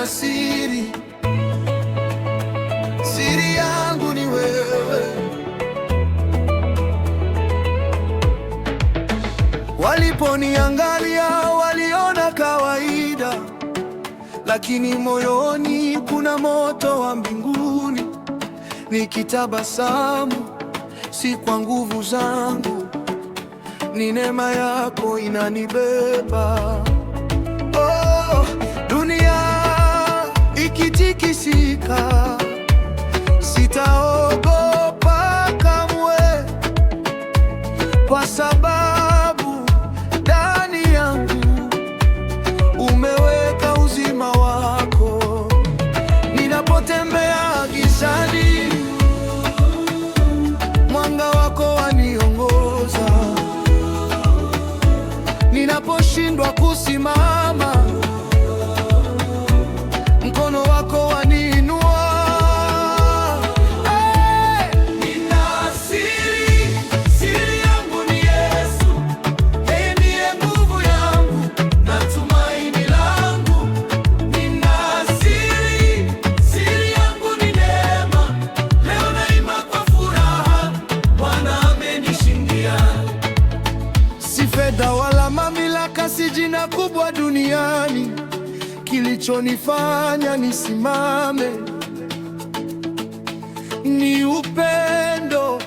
siri, siri yangu ni wewe. Waliponiangalia waliona kawaida, lakini moyoni kuna moto wa mbinguni. Nikitabasamu si kwa nguvu zangu, ni neema yako inanibeba. Oh, dunia ikitikisika, sitaogopa kamwe, kwa sababu ndani yangu umeweka uzima wako. Ninapotembea gizani, mwanga wako waniongoza. Ninaposhindwa kusimama, mkono wako waniinua. Nina siri, siri yangu ni Yesu. Yeye ndiye nguvu yangu na tumaini langu. Nina siri, siri yangu ni neema. Leo naimba kwa furaha, Bwana amenishindia. Si fedha wala mamlaka, si jina kubwa duniani kilichonifanya nisimame. Ni upendo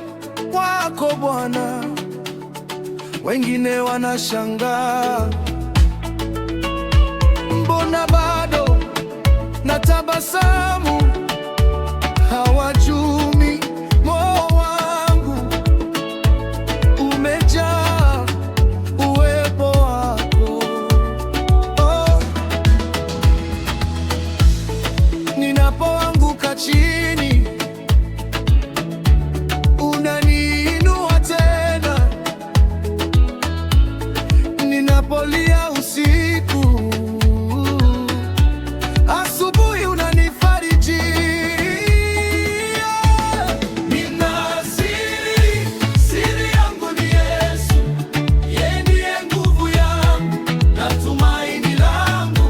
wako Bwana. Wengine wanashangaa, mbona bado natabasamu? Hawajui moyo wangu umejaa uwepo wako. Oh, ninapoanguka chini unaniinua tena, ninapolia usiku, asubuhi unanifariji. Nina siri, siri yangu ni Yesu. Yeye ndiye nguvu yangu na tumaini langu.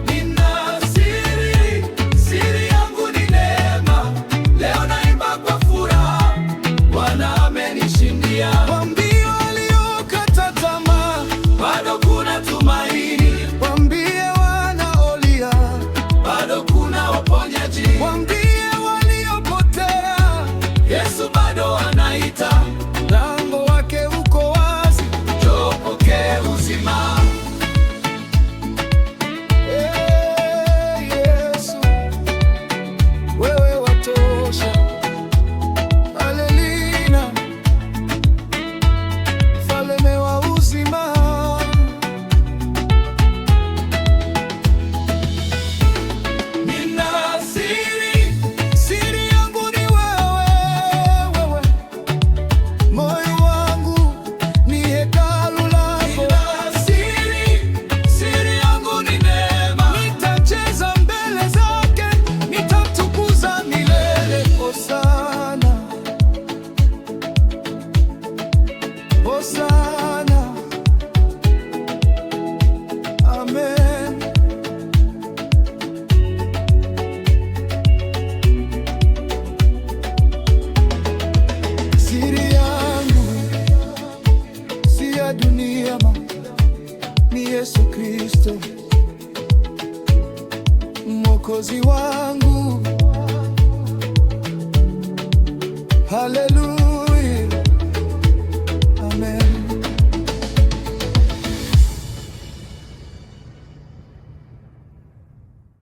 Nina siri, siri yangu ni neema. Leo naimba kwa furaha, Bwana amenishindia. Waambie waliokata tamaa, bado kuna tumaini. Waambie wanaolia, bado kuna uponyaji. Waambie waliopotea, Yesu bado anaita. Mlango wake uko wazi, njoo pokea uzima. Yesu, wewe watosha. Haleluya, mfalme wa uzima. Nina siri, siri yangu ni wewe, wewe. Moyo wangu ni hekalu lako. Nina siri, siri yangu ni neema. Nitacheza mbele zake, nitamtukuza milele. Hosana, Hosana, amen. Siri yangu si ya dunia, ni Yesu Kristo, Mwokozi wangu.